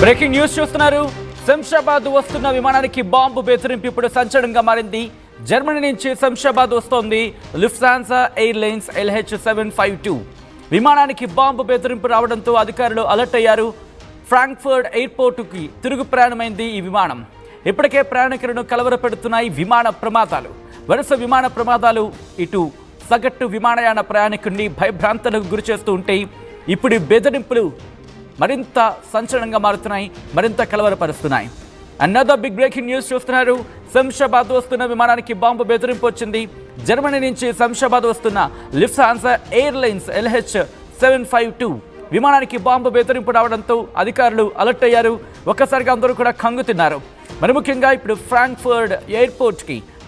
Breaking news చూస్తున్నారు. శంషాబాద్ వస్తున్న విమానానికి బాంబు బెదిరింపు ఇప్పుడు సంచలనంగా మారింది. జర్మనీ నుంచి శంషాబాద్ వస్తోంది లుఫ్తాన్సా ఎయిర్లైన్స్ LH752 విమానానికి బాంబు బెదిరింపు రావడంతో అధికారులు అలర్ట్ అయ్యారు. ఫ్రాంక్ఫర్ట్ ఎయిర్పోర్టుకి తిరుగు ప్రయాణమైంది ఈ విమానం. ఇప్పటికే ప్రయాణికులను కలవరపెడుతున్నాయి విమాన ప్రమాదాలు. వరుస విమాన ప్రమాదాలు ఇటు సగటు విమానయాన ప్రయాణికుడిని భయభ్రాంతులకు గురి చేస్తూ ఉంటే ఇప్పుడు బెదిరింపులు మరింత సంచలనంగా మారుతున్నాయి, మరింత కలవరపరుస్తున్నాయి. అనదర్ బిగ్ బ్రేకింగ్ న్యూస్ చూస్తున్నారు. శంషాబాద్ వస్తున్న విమానానికి బాంబు బెదిరింపు వచ్చింది. జర్మనీ నుంచి శంషాబాద్ వస్తున్న లుఫ్తాన్సా ఎయిర్లైన్స్ LH752 విమానానికి బాంబు బెదిరింపు రావడంతో అధికారులు అలర్ట్ అయ్యారు. ఒక్కసారిగా అందరూ కూడా కంగుతిన్నారు. మరి ముఖ్యంగా ఇప్పుడు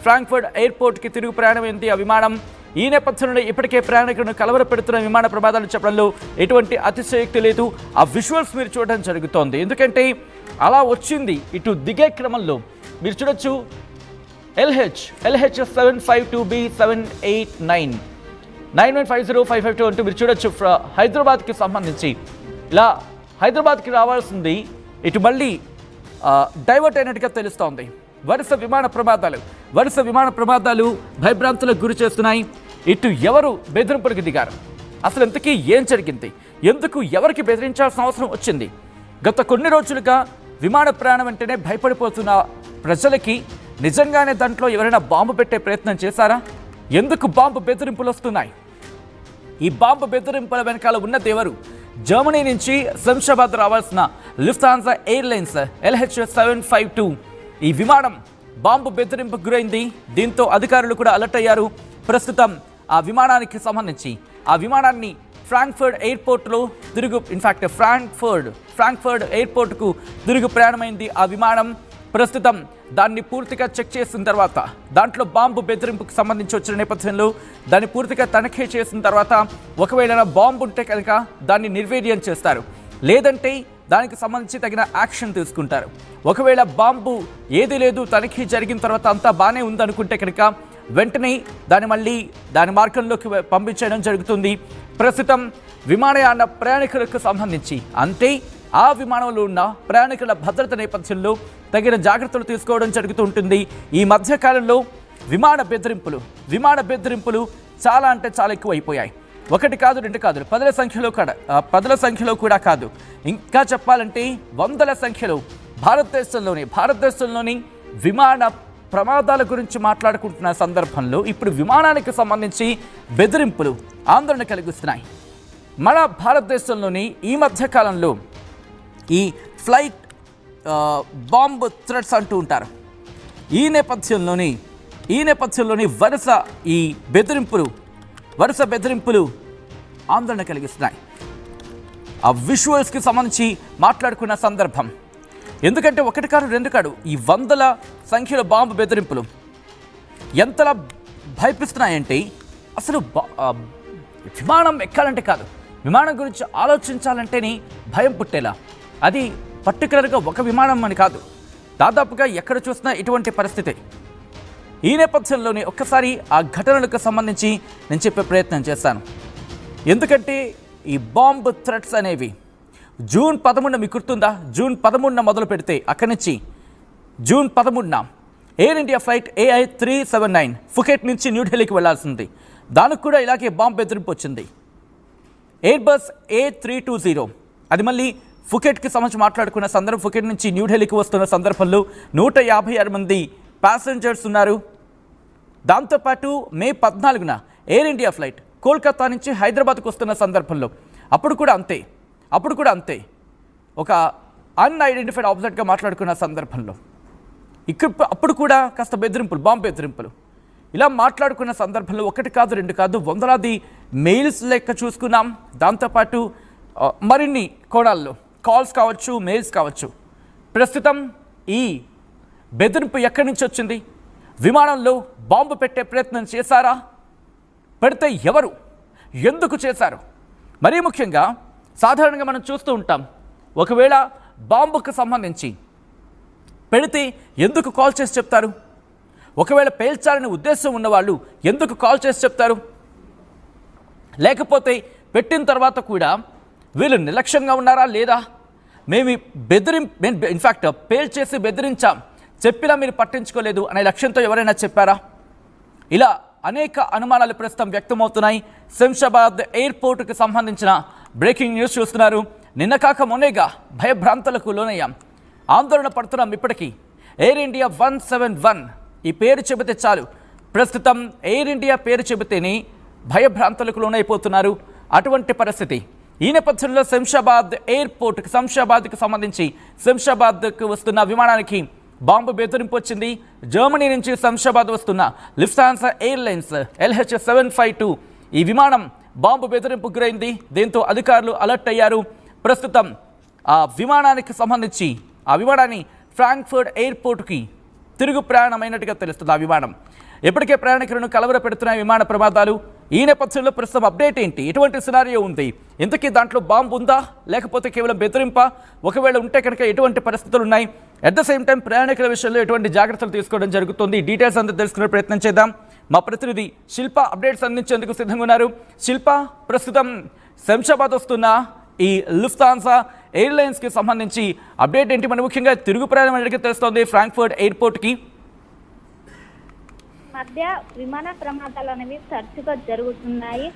ఫ్రాంక్ఫర్ట్ ఎయిర్పోర్ట్కి తిరుగు ప్రయాణమైంది ఆ విమానం. ఈ నేపథ్యంలో ఇప్పటికే ప్రయాణికులను కలవరపెడుతున్న విమాన ప్రమాదాలు చెప్పడంలో ఎటువంటి అతిశయోక్తి లేదు. ఆ విజువల్స్ మీరు చూడడం జరుగుతోంది. ఎందుకంటే అలా వచ్చింది. ఇటు దిగే క్రమంలో మీరు చూడొచ్చు LH752B789 9150 అంటూ మీరు చూడొచ్చు. హైదరాబాద్కి సంబంధించి ఇలా హైదరాబాద్కి రావాల్సింది ఇటు మళ్ళీ డైవర్ట్ అయినట్టుగా తెలుస్తోంది. వరుస విమాన ప్రమాదాలు భయభ్రాంతులకు గురి చేస్తున్నాయి. ఇటు ఎవరు బెదిరింపులకు దిగారు, అసలు ఇంతకీ ఏం జరిగింది, ఎందుకు ఎవరికి బెదిరించాల్సిన అవసరం వచ్చింది? గత కొన్ని రోజులుగా విమాన ప్రయాణం అంటేనే భయపడిపోతున్న ప్రజలకి నిజంగానే దాంట్లో ఎవరైనా బాంబు పెట్టే ప్రయత్నం చేశారా? ఎందుకు బాంబు బెదిరింపులు వస్తున్నాయి? ఈ బాంబు బెదిరింపుల వెనకాల ఉన్నది ఎవరు? జర్మనీ నుంచి శంషాబాద్ రావాల్సిన లుఫ్తాన్సా ఎయిర్లైన్స్ LH752 ఈ విమానం బాంబు బెదిరింపుకు గురైంది. దీంతో అధికారులు కూడా అలర్ట్ అయ్యారు. ప్రస్తుతం ఆ విమానానికి సంబంధించి ఆ విమానాన్ని ఫ్రాంక్ఫర్ట్ ఎయిర్పోర్ట్లో ఫ్రాంక్ఫర్ట్ ఎయిర్పోర్ట్కు తిరుగు ప్రయాణమైంది ఆ విమానం. ప్రస్తుతం దాన్ని పూర్తిగా చెక్ చేసిన తర్వాత, దాంట్లో బాంబు బెదిరింపుకు సంబంధించి వచ్చిన నేపథ్యంలో దాన్ని పూర్తిగా తనిఖీ చేసిన తర్వాత ఒకవేళ బాంబు ఉంటే కనుక దాన్ని నిర్వీర్యం చేస్తారు, లేదంటే దానికి సంబంధించి తగిన యాక్షన్ తీసుకుంటారు. ఒకవేళ బాంబు ఏది లేదు, తనిఖీ జరిగిన తర్వాత అంతా బాగానే ఉందనుకుంటే కనుక వెంటనే దాని మార్గంలోకి పంపించడం జరుగుతుంది. ప్రస్తుతం విమానయాన ప్రయాణికులకు సంబంధించి అంటే ఆ విమానంలో ఉన్న ప్రయాణికుల భద్రత నేపథ్యంలో తగిన జాగ్రత్తలు తీసుకోవడం జరుగుతూ ఉంటుంది. ఈ మధ్యకాలంలో విమాన బెదిరింపులు చాలా అంటే చాలా ఎక్కువ అయిపోయాయి. ఒకటి కాదు, రెండు కాదు, పదుల సంఖ్యలో కూడా కాదు, ఇంకా చెప్పాలంటే వందల సంఖ్యలో భారతదేశంలోని విమాన ప్రమాదాల గురించి మాట్లాడుకుంటున్న సందర్భంలో ఇప్పుడు విమానానికి సంబంధించి బెదిరింపులు ఆందోళన కలిగిస్తున్నాయి. మన భారతదేశంలోని ఈ మధ్యకాలంలో ఈ ఫ్లైట్ బాంబ్ థ్రెట్స్ అంటూ ఉంటారు. ఈ నేపథ్యంలోని వరుస బెదిరింపులు ఆందోళన కలిగిస్తున్నాయి. ఆ విజువల్స్కి సంబంధించి మాట్లాడుకున్న సందర్భం, ఎందుకంటే ఒకటి కాదు, రెండు కాదు, ఈ వందల సంఖ్యలో బాంబు బెదిరింపులు ఎంతలా భయపిస్తున్నాయంటే అసలు విమానం ఎక్కాలంటే కాదు, విమానం గురించి ఆలోచించాలంటేనే భయం పుట్టేలా. అది పర్టికులర్గా ఒక విమానం అని కాదు, దాదాపుగా ఎక్కడ చూసినా ఇటువంటి పరిస్థితి. ఈ నేపథ్యంలోనే ఒక్కసారి ఆ ఘటనలకు సంబంధించి నేను చెప్పే ప్రయత్నం చేస్తాను. ఎందుకంటే ఈ బాంబ్ థ్రెట్స్ అనేవి జూన్ 13 మీకు గుర్తుందా? జూన్ 13 మొదలు పెడితే అక్కడి నుంచి June 13 air India flight AI379 Phuket నుంచి న్యూఢిల్లీకి వెళ్లాల్సింది. దానికి కూడా ఇలాగే బాంబు బెదిరింపు వచ్చింది. ఎయిర్బస్ A320 అది మళ్ళీ ఫుకెట్కి సంబంధించి మాట్లాడుకున్న సందర్భం. ఫుకెట్ నుంచి న్యూఢిల్లీకి వస్తున్న సందర్భంలో 156 మంది ప్యాసింజర్స్ ఉన్నారు. దాంతోపాటు మే 14 ఎయిర్ ఇండియా ఫ్లైట్ కోల్కతా నుంచి హైదరాబాద్కు వస్తున్న సందర్భంలో అప్పుడు కూడా అంతే ఒక అన్ఐడెంటిఫైడ్ ఆబ్జెక్ట్గా మాట్లాడుకున్న సందర్భంలో అప్పుడు కూడా కాస్త బాంబు బెదిరింపులు ఇలా మాట్లాడుకున్న సందర్భంలో ఒకటి కాదు, రెండు కాదు, వందలాది మెయిల్స్ లెక్క చూసుకున్నాం. దాంతోపాటు మరిన్ని కోణాల్లో కాల్స్ కావచ్చు, మెయిల్స్ కావచ్చు. ప్రస్తుతం ఈ బెదిరింపు ఎక్కడి నుంచి వచ్చింది? విమానంలో బాంబు పెట్టే ప్రయత్నం చేశారా? పెడితే ఎవరు, ఎందుకు చేశారు? మరీ ముఖ్యంగా సాధారణంగా మనం చూస్తూ ఉంటాం, ఒకవేళ బాంబుకు సంబంధించి పెడితే ఎందుకు కాల్ చేసి చెప్తారు? ఒకవేళ పేల్చాలని ఉద్దేశం ఉన్నవాళ్ళు ఎందుకు కాల్ చేసి చెప్తారు? లేకపోతే పెట్టిన తర్వాత కూడా వీళ్ళు నిర్లక్ష్యంగా ఉన్నారా లేదా, మేము ఇన్ఫ్యాక్ట్ పేల్చేసి బెదిరించాం, చెప్పినా మీరు పట్టించుకోలేదు అనే లక్ష్యంతో ఎవరైనా చెప్పారా? ఇలా అనేక అనుమానాలు ప్రస్తుతం వ్యక్తమవుతున్నాయి. శంషాబాద్ ఎయిర్పోర్టుకు సంబంధించిన బ్రేకింగ్ న్యూస్ చూస్తున్నారు. నిన్న కాక మొన్నేగా భయభ్రాంతులకు లోనయ్యాం, ఆందోళన పడుతున్నాం. ఇప్పటికీ ఎయిర్ ఇండియా 171 ఈ పేరు చెబితే చాలు, ప్రస్తుతం ఎయిర్ ఇండియా పేరు చెబితేనే భయభ్రాంతులకు లోనైపోతున్నారు. అటువంటి పరిస్థితి. ఈ నేపథ్యంలో శంషాబాద్కు సంబంధించి శంషాబాద్కు వస్తున్న విమానానికి బాంబు బెదిరింపు వచ్చింది. జర్మనీ నుంచి శంషాబాద్ వస్తున్న లుఫ్తాన్సా ఎయిర్లైన్స్ LH752 ఈ విమానం బాంబు బెదిరింపుకు గురైంది. దీంతో అధికారులు అలర్ట్ అయ్యారు. ప్రస్తుతం ఆ విమానానికి సంబంధించి ఆ విమానాన్ని ఫ్రాంక్ఫర్ట్ ఎయిర్పోర్టుకి తిరుగు ప్రయాణమైనట్టుగా తెలుస్తుంది. ఆ విమానం ఇప్పటికే ప్రయాణికులను కలవర పెడుతున్నాయి విమాన ప్రమాదాలు. ఈ నేపథ్యంలో ప్రస్తుతం అప్డేట్ ఏంటి? ఎటువంటి సినారియో ఉంది? ఇంతకీ దాంట్లో బాంబు ఉందా లేకపోతే కేవలం బెదిరింపా? ఒకవేళ ఉంటే కనుక ఎటువంటి పరిస్థితులు ఉన్నాయి? అట్ ద సేమ్ టైం ప్రయాణికుల విషయంలో ఎటువంటి జాగ్రత్తలు తీసుకోవడం జరుగుతుంది? డీటెయిల్స్ అంతా తెలుసుకునే ప్రయత్నం చేద్దాం. మా ప్రతినిధి శిల్ప అప్డేట్స్ అందించేందుకు సిద్ధంగా ఉన్నారు. శిల్ప, ప్రస్తుతం శంషాబాద్ వస్తున్న ఈ లుఫ్తాన్సా ఎయిర్లైన్స్కి సంబంధించి అప్డేట్ ఏంటి? మన ముఖ్యంగా తిరుగు ప్రయాణం అనేది తెలుస్తోంది ఫ్రాంక్ఫర్ట్ ఎయిర్పోర్ట్కి. మధ్య విమాన ప్రమాదాలు అనేవి తరచుగా జరుగుతున్నాయి.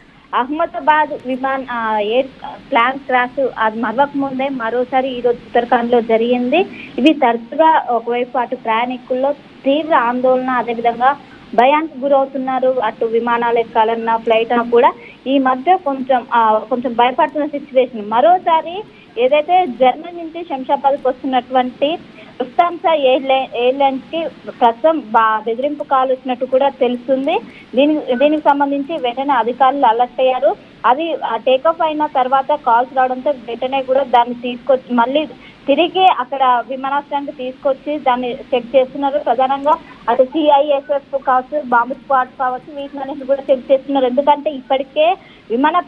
అహ్మదాబాద్ ఎయిర్ ప్లాన్ క్రాష్ అది మరవక ముందే మరోసారి ఈరోజు ఉత్తరాఖండ్ లో జరిగింది. ఇవి తరచుగా ఒకవైపు అటు ప్రయాణికుల్లో తీవ్ర ఆందోళన, అదేవిధంగా భయానికి గురవుతున్నారు. అటు విమానాలు ఎక్కాలన్నా ఫ్లైట్ అన్నా కూడా ఈ మధ్య కొంచెం భయపడుతున్న సిచ్యువేషన్. మరోసారి ఏదైతే జర్మనీ నుంచి శంషాబాద్కి వస్తున్నటువంటి లుఫ్తాన్సా ఎయిర్లైన్స్ కి ప్రస్తుతం బెదిరింపు కాల్ వచ్చినట్టు కూడా తెలుస్తుంది. దీనికి సంబంధించి వెంటనే అధికారులు అలర్ట్ అయ్యారు. అది టేకాఫ్ అయిన తర్వాత కాల్స్ రావడంతో వెంటనే కూడా దాన్ని తీసుకొచ్చి మళ్ళీ తిరిగి అక్కడ విమానాశ్రయానికి తీసుకొచ్చి దాన్ని చెక్ చేస్తున్నారు. ప్రధానంగా అటు CISF కావచ్చు, బాంబు స్క్వాడ్ కావచ్చు, వీటిని కూడా చెక్ చేస్తున్నారు. ఎందుకంటే ఇప్పటికే విమాన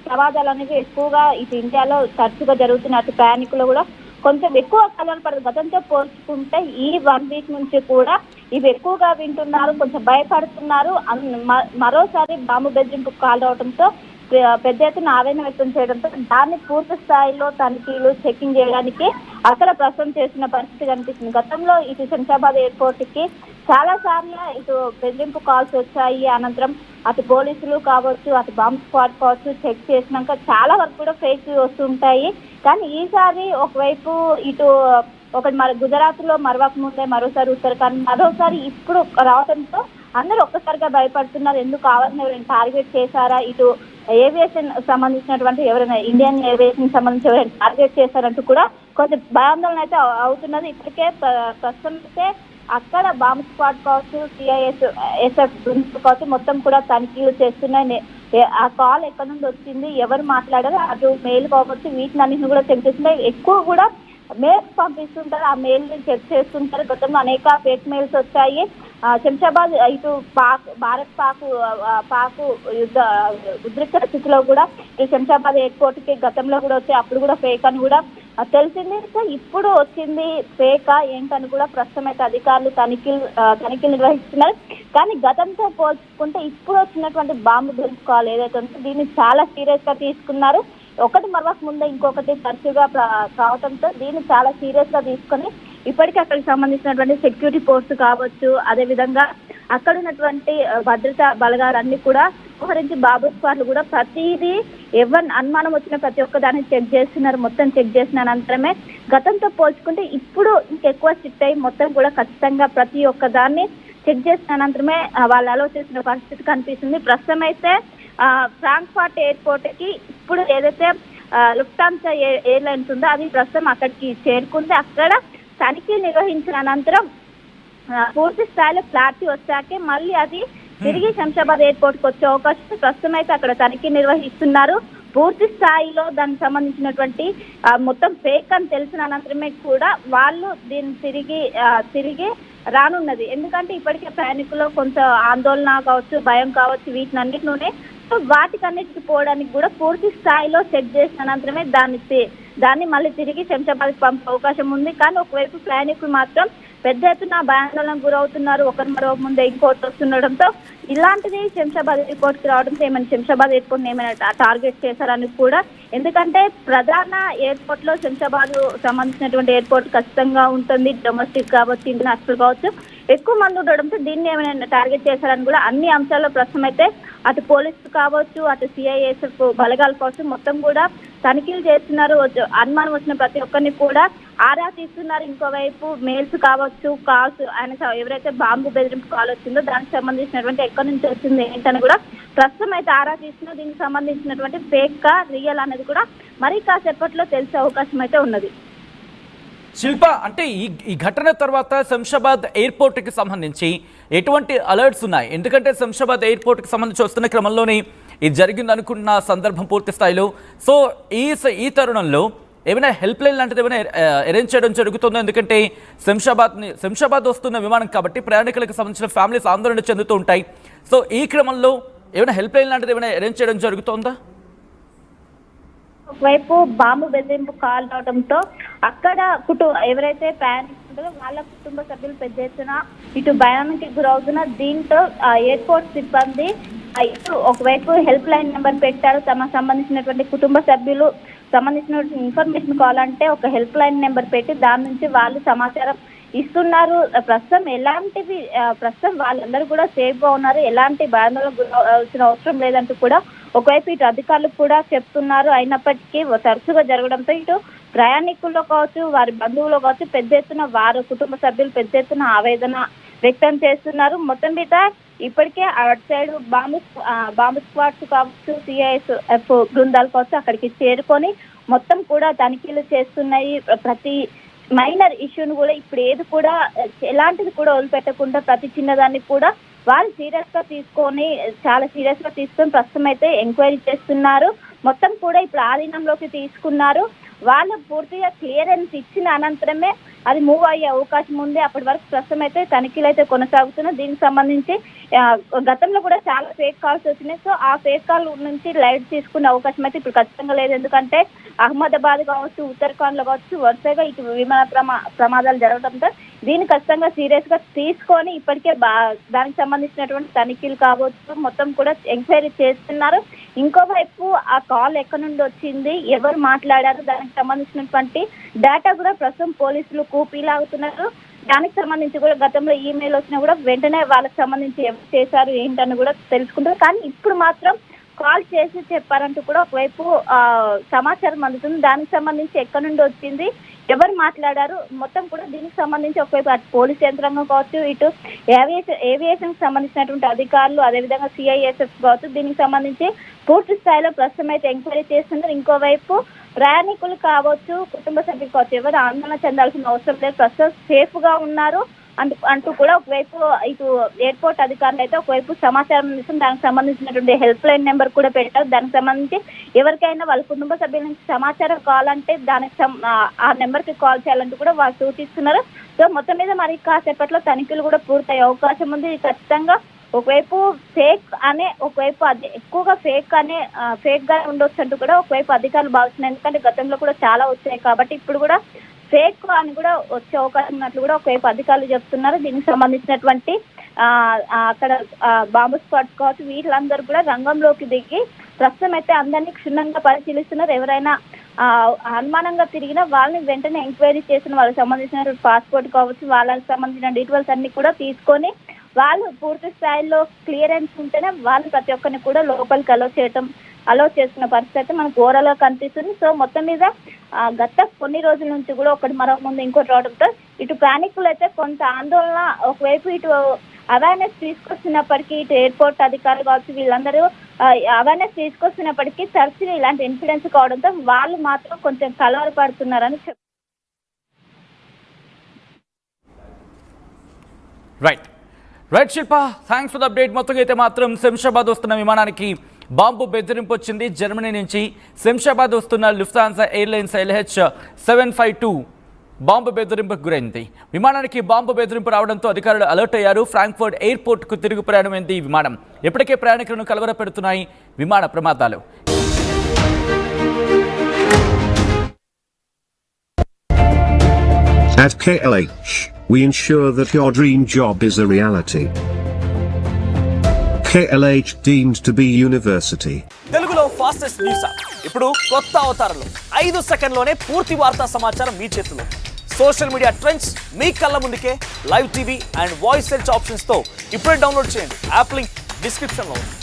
ప్రమాదాలు అనేవి ఎక్కువగా ఇటు ఇండియాలో తరచుగా జరుగుతున్న అటు ప్రయాణికులు కూడా కొంచెం ఎక్కువ కలవర పడుతుంది. గతంతో పోల్చుకుంటే ఈ 1 వీక్ నుంచి కూడా ఇవి ఎక్కువగా వింటున్నారు, కొంచెం భయపడుతున్నారు. మరోసారి బాంబు బెదిరింపు కాల్ రావడంతో పెద్ద ఎత్తున ఆవేదన వ్యక్తం చేయడంతో దాన్ని పూర్తి స్థాయిలో తనిఖీలు చెకింగ్ చేయడానికి అక్కడ ప్రస్తుతం చేసిన పరిస్థితి కనిపిస్తుంది. గతంలో ఇటు శంషాబాద్ ఎయిర్పోర్ట్ కి చాలా సార్లు ఇటు బెదిరింపు కాల్స్ వచ్చాయి. అనంతరం అటు పోలీసులు కావచ్చు, అటు బాంబ్ స్క్వాడ్ కావచ్చు చెక్ చేసినాక చాలా వరకు కూడా ఫేక్ వస్తుంటాయి. కానీ ఈసారి ఒకవైపు ఇటు మరి గుజరాత్ లో మరవక ముందే మరోసారి ఉత్తరాఖండ్, మరోసారి ఇప్పుడు రావడంతో అందరూ ఒక్కసారిగా భయపడుతున్నారు. ఎందుకు కావాలని ఎవరైనా టార్గెట్ చేశారా, ఇటు ఏవియేషన్ సంబంధించినటువంటి ఎవరైనా ఇండియన్ ఏవియేషన్ సంబంధించి ఎవరైనా టార్గెట్ చేశారంటూ కూడా కొంచెం భయాందోళన అయితే అవుతున్నది. ఇప్పటికే ప్రస్తుతం అయితే అక్కడ బాంబ్ స్క్వాడ్ కావచ్చు, CISF కావచ్చు మొత్తం కూడా తనిఖీలు చేస్తున్నాయి. ఆ కాల్ ఎక్కడి నుండి వచ్చింది, ఎవరు మాట్లాడారు, అటు మెయిల్ కావచ్చు, వీటిని కూడా చెక్ చేస్తున్నాయి. ఎక్కువ కూడా మెయిల్స్ పంపిస్తుంటారు, ఆ మెయిల్ చెక్ చేస్తుంటారు. గతంలో అనేక ఫేక్ మెయిల్స్ వచ్చాయి. శంషాబాద్ ఇటు పాక్ యుద్ధ ఉద్రిక్త స్థితిలో కూడా ఈ శంషాబాద్ ఎయిర్పోర్ట్ కి గతంలో కూడా వచ్చి అప్పుడు కూడా ఫేక్ అని కూడా తెలిసింది. సో ఇప్పుడు వచ్చింది ఫేకా ఏంటని కూడా ప్రస్తుతం అయితే అధికారులు తనిఖీలు నిర్వహిస్తున్నారు. కానీ గతంతో పోల్చుకుంటే ఇప్పుడు వచ్చినటువంటి బాంబు బెదిరింపు కాల్ ఏదైతే ఉందో దీన్ని చాలా సీరియస్ గా తీసుకున్నారు. ఒకటి మరవక ముందే ఇంకొకటి తరచుగా కావడంతో దీన్ని చాలా సీరియస్ గా తీసుకొని ఇప్పటికీ అక్కడికి సంబంధించినటువంటి సెక్యూరిటీ పోస్ట్ కావచ్చు, అదేవిధంగా అక్కడ ఉన్నటువంటి భద్రతా బలగాలన్నీ కూడా మోహరించి బాంబు స్క్వాడ్లు కూడా ప్రతిదీ ఎవరిని అనుమానం వచ్చిన ప్రతి ఒక్క దాన్ని చెక్ చేస్తున్నారు. మొత్తం చెక్ చేసిన అనంతరమే గతంతో పోల్చుకుంటే ఇప్పుడు ఇంకెక్కువ స్ట్రిక్ట్ అయ్యి మొత్తం కూడా ఖచ్చితంగా ప్రతి ఒక్క దాన్ని చెక్ చేసిన అనంతరమే వాళ్ళు అలో చేసిన పరిస్థితి కనిపిస్తుంది. ప్రస్తుతం అయితే ఫ్రాంక్ఫర్ట్ ఎయిర్పోర్ట్ కి ఇప్పుడు ఏదైతే లుఫ్తాన్సా ఎయిర్లైన్స్ ఉందో అది ప్రస్తుతం అక్కడికి చేరుకుంది. అక్కడ తనిఖీ నిర్వహించిన అనంతరం పూర్తి స్థాయిలో క్లారిటీ వచ్చాకే మళ్ళీ అది తిరిగి శంషాబాద్ ఎయిర్పోర్ట్ కి వచ్చే అవకాశం. ప్రస్తుతం అయితే అక్కడ తనిఖీ నిర్వహిస్తున్నారు. పూర్తి స్థాయిలో దానికి సంబంధించినటువంటి మొత్తం ఫేక్ అని తెలిసిన అనంతరమే కూడా వాళ్ళు దీన్ని తిరిగి రానున్నది. ఎందుకంటే ఇప్పటికే ప్రయాణికుల్లో కొంత ఆందోళన కావచ్చు, భయం కావచ్చు, వీటినన్నిటిలోనే సో వాటికన్నిటికి పోవడానికి కూడా పూర్తి స్థాయిలో చెక్ చేసిన అనంతరమే దాన్ని మళ్ళీ తిరిగి శంషాబాద్కి పంపే అవకాశం ఉంది. కానీ ఒకవైపు ప్రయాణికులు మాత్రం పెద్ద ఎత్తున భయాందోళనకు గురవుతున్నారు. ఒకరి మరో ముందే ఇంకోటి వస్తుండడంతో ఇలాంటిది శంషాబాద్ ఎయిర్పోర్ట్ కి రావడంతో ఏమైనా శంషాబాద్ ఎయిర్పోర్ట్ ఏమైనా టార్గెట్ చేశారని కూడా, ఎందుకంటే ప్రధాన ఎయిర్పోర్ట్ లో శంషాబాద్ సంబంధించినటువంటి ఎయిర్పోర్ట్ ఖచ్చితంగా ఉంటుంది. డొమెస్టిక్ కావచ్చు, ఇంటర్నేషనల్ కావచ్చు, ఎక్కువ మంది ఉండడంతో దీన్ని ఏమైనా టార్గెట్ చేశారని కూడా అన్ని అంశాల్లో ప్రస్తుతం అయితే అటు పోలీసులు కావచ్చు, అటు సిఐఎస్ఎఫ్ బలగాలు కావచ్చు, మొత్తం కూడా తనిఖీలు చేస్తున్నారు. అనుమానం వచ్చిన ప్రతి ఒక్కరిని కూడా ఆరా తీస్తున్నారు. ఇంకోవైపు మెయిల్స్ కావచ్చు, కాల్స్, ఆయన ఎవరైతే బాంబు బెదిరింపు కాల్ వచ్చిందో దానికి సంబంధించినటువంటి ఎక్కడి నుంచి వచ్చింది ఏంటని కూడా ప్రస్తుతం అయితే ఆరా తీస్తున్నారు. దీనికి సంబంధించినటువంటి ఫేక్ కా రియల్ అనేది కూడా మరి కాసేపట్లో తెలిసే అవకాశం అయితే ఉన్నది. శిల్ప, అంటే ఈ ఘటన తర్వాత శంషాబాద్ ఎయిర్పోర్ట్కి సంబంధించి ఎటువంటి అలర్ట్స్ ఉన్నాయి? ఎందుకంటే శంషాబాద్ ఎయిర్పోర్ట్కి సంబంధించి వస్తున్న క్రమంలోనే ఇది జరిగింది అనుకున్న సందర్భం పూర్తి స్థాయిలో. సో ఈ తరుణంలో ఏమైనా హెల్ప్ లైన్ లాంటిది ఏమైనా అరేంజ్ చేయడం జరుగుతుందో? ఎందుకంటే శంషాబాద్ వస్తున్న విమానం కాబట్టి ప్రయాణికులకు సంబంధించిన ఫ్యామిలీస్ ఆందోళన చెందుతూ ఉంటాయి. సో ఈ క్రమంలో ఏమైనా హెల్ప్ లైన్ లాంటిది ఏమైనా అరేంజ్ చేయడం జరుగుతుందా? ఒకవైపు బాంబు బెదిరింపు కాల్ రావడంతో అక్కడ ఎవరైతే ప్రయాణిస్తుంటారో వాళ్ళ కుటుంబ సభ్యులు పెద్ద ఎత్తున ఇటు భయానికి గురవుతున్న దీంతో ఎయిర్పోర్ట్ సిబ్బంది ఇటు ఒకవైపు హెల్ప్ లైన్ నెంబర్ పెట్టారు. తమకు సంబంధించినటువంటి కుటుంబ సభ్యులు సంబంధించిన ఇన్ఫర్మేషన్ కావాలంటే ఒక హెల్ప్ లైన్ నెంబర్ పెట్టి దాని నుంచి వాళ్ళు సమాచారం ఇస్తున్నారు. ప్రస్తుతం వాళ్ళందరూ కూడా సేఫ్ గా ఉన్నారు. ఎలాంటి భయాందోళనకు గురాల్సిన అవసరం లేదంటూ కూడా ఒకవైపు ఇటు అధికారులు కూడా చెప్తున్నారు. అయినప్పటికీ తరచుగా జరగడంతో ఇటు ప్రయాణికుల్లో కావచ్చు, వారి బంధువులు కావచ్చు, పెద్ద ఎత్తున వారి కుటుంబ సభ్యులు పెద్ద ఎత్తున ఆవేదన వ్యక్తం చేస్తున్నారు. మొత్తం మీద ఇప్పటికే అటు సైడ్ బాంబు స్క్వాడ్స్ కావచ్చు, సిఐఎస్ఎఫ్ బృందాలు కావచ్చు అక్కడికి చేరుకొని మొత్తం కూడా తనిఖీలు చేస్తున్నాయి. ప్రతి మైనర్ ఇష్యూను కూడా ఇప్పుడు ఏది కూడా ఎలాంటిది కూడా వదిలిపెట్టకుండా ప్రతి చిన్నదాన్ని కూడా వాళ్ళు చాలా సీరియస్ గా తీసుకొని ప్రస్తుతం అయితే ఎంక్వైరీ చేస్తున్నారు. మొత్తం కూడా ఇప్పుడు ఆధీనంలోకి తీసుకున్నారు. వాళ్ళు పూర్తిగా క్లియరెన్స్ ఇచ్చిన అనంతరమే అది మూవ్ అయ్యే అవకాశం ఉంది. అప్పటి వరకు ప్రస్తుతం అయితే తనిఖీలు అయితే కొనసాగుతున్నాయి. దీనికి సంబంధించి గతంలో కూడా చాలా ఫేక్ కాల్స్ వచ్చినాయి. సో ఆ ఫేక్ కాల్ నుంచి లైట్ తీసుకునే అవకాశం అయితే ఇప్పుడు ఖచ్చితంగా లేదు. ఎందుకంటే అహ్మదాబాద్ కావచ్చు, ఉత్తరాఖండ్ లో కావచ్చు వరుసగా ఇటు విమాన ప్రమాదాలు జరగడంతో దీన్ని ఖచ్చితంగా సీరియస్ గా తీసుకొని ఇప్పటికే దానికి సంబంధించినటువంటి తనిఖీలు కావచ్చు మొత్తం కూడా ఎంక్వైరీ చేస్తున్నారు. ఇంకోవైపు ఆ కాల్ ఎక్కడి నుండి వచ్చింది, ఎవరు మాట్లాడారు, దానికి సంబంధించినటువంటి డేటా కూడా ప్రస్తుతం పోలీసులు కూపీలాగుతున్నారు. దానికి సంబంధించి కూడా గతంలో ఈమెయిల్ వచ్చినా కూడా వెంటనే వాళ్ళకి సంబంధించి ఎవరు చేశారు ఏంటని కూడా తెలుసుకుంటారు. కానీ ఇప్పుడు మాత్రం కాల్ చేసి చెప్పారంటూ కూడా ఒకవైపు సమాచారం అందుతుంది. దానికి సంబంధించి ఎక్కడి నుండి వచ్చింది, ఎవరు మాట్లాడారు, మొత్తం కూడా దీనికి సంబంధించి ఒకవైపు అటు పోలీస్ యంత్రాంగం కావచ్చు, ఇటు ఏవియేషన్ కి సంబంధించినటువంటి అధికారులు, అదేవిధంగా సిఐఎస్ఎఫ్ కావచ్చు, దీనికి సంబంధించి పూర్తి స్థాయిలో ప్రస్తుతం అయితే ఎంక్వైరీ చేస్తున్నారు. ఇంకోవైపు ప్రయాణికులు కావచ్చు, కుటుంబ సభ్యులు కావచ్చు, ఎవరు ఆందోళన చెందాల్సిన అవసరం లేదు, ప్రస్తుతం సేఫ్ గా ఉన్నారు అంటూ కూడా ఒకవైపు ఇటు ఎయిర్పోర్ట్ అధికారులు అయితే ఒకవైపు సమాచారం ఇస్తుంది. దానికి సంబంధించినటువంటి హెల్ప్ లైన్ నెంబర్ కూడా పెట్టారు. దానికి సంబంధించి ఎవరికైనా వాళ్ళ కుటుంబ సభ్యుల నుంచి సమాచారం కావాలంటే దానికి ఆ నెంబర్ కి కాల్ చేయాలంటూ కూడా వాళ్ళు సూచిస్తున్నారు. సో మొత్తం మీద మరి కాసేపట్లో తనిఖీలు కూడా పూర్తయ్యే అవకాశం ఉంది. ఖచ్చితంగా ఒకవైపు ఒకవైపు అది ఎక్కువగా ఫేక్ గా ఉండొచ్చు అంటూ కూడా ఒకవైపు అధికారులు భావిస్తున్నారు. ఎందుకంటే గతంలో కూడా చాలా వచ్చాయి కాబట్టి ఇప్పుడు కూడా ఫేక్ అని కూడా వచ్చే అవకాశం ఉన్నట్లు కూడా ఒకవైపు అధికారులు చెప్తున్నారు. దీనికి సంబంధించినటువంటి అక్కడ బాంబు స్క్వాడ్స్ కావచ్చు వీళ్ళందరూ కూడా రంగంలోకి దిగి ప్రస్తుతం అయితే అందరినీ క్షుణ్ణంగా పరిశీలిస్తున్నారు. ఎవరైనా అనుమానంగా తిరిగినా వాళ్ళని వెంటనే ఎంక్వైరీ చేసిన వాళ్ళకి సంబంధించిన పాస్పోర్ట్ కావచ్చు, వాళ్ళకి సంబంధించిన డీటెయిల్స్ అన్ని కూడా తీసుకొని వాళ్ళు పూర్తి స్థాయిలో క్లియరెన్స్ ఉంటేనే వాళ్ళు ప్రతి ఒక్కరిని కూడా లోపలికి అలో చేస్తున్న పరిస్థితి మనకు ఓవరాల్ గా కనిపిస్తుంది. సో మొత్తం మీద గత కొన్ని రోజుల నుంచి కూడా ఒకటి మరొక ముందు ఇంకోటి రావడంతో ఇటు ప్రయాణికులు అయితే కొంత ఆందోళన, ఒకవైపు ఇటు అవేర్నెస్ తీసుకొస్తున్నప్పటికీ ఇటు ఎయిర్పోర్ట్ అధికారులు కావచ్చు వీళ్ళందరూ అవేర్నెస్ తీసుకొస్తున్నప్పటికీ తరచుగా ఇలాంటి ఇన్సిడెంట్స్ కావడంతో వాళ్ళు మాత్రం కొంచెం కలవరపడుతున్నారని right Shilpa, thanks for the update. మొత్తంగా అయితే మాత్రం శంషాబాద్ వస్తున్న విమానానికి బాంబు బెదిరింపు వచ్చింది. జర్మనీ నుంచి శంషాబాద్ వస్తున్న లుఫ్తాన్సా ఎయిర్లైన్స్ LH752 బాంబు బెదిరింపుకు గురైంది. విమానానికి బాంబు బెదిరింపు రావడంతో అధికారులు అలర్ట్ అయ్యారు. ఫ్రాంక్ఫర్ట్ ఎయిర్పోర్ట్కు తిరుగు ప్రయాణమైంది ఈ విమానం. ఇప్పటికే ప్రయాణికులను కలవరపెడుతున్నాయి విమాన ప్రమాదాలు. At KLH, we ensure that your dream job is a reality. KLH deemed to be university. తెలుగులో ఫాస్టెస్ట్ న్యూస్ యాప్ ఇప్పుడు కొత్త అవతారంలో 5 సెకండ్లోనే పూర్తి వార్తా సమాచారం మీ చేతిలో. సోషల్ మీడియా ట్రెండ్స్ మీ కళ్ళ ముందుకే live TV and voice search options తో ఇప్పుడే డౌన్లోడ్ చేయండి. యాప్ లింక్ డిస్క్రిప్షన్ లో ఉంది.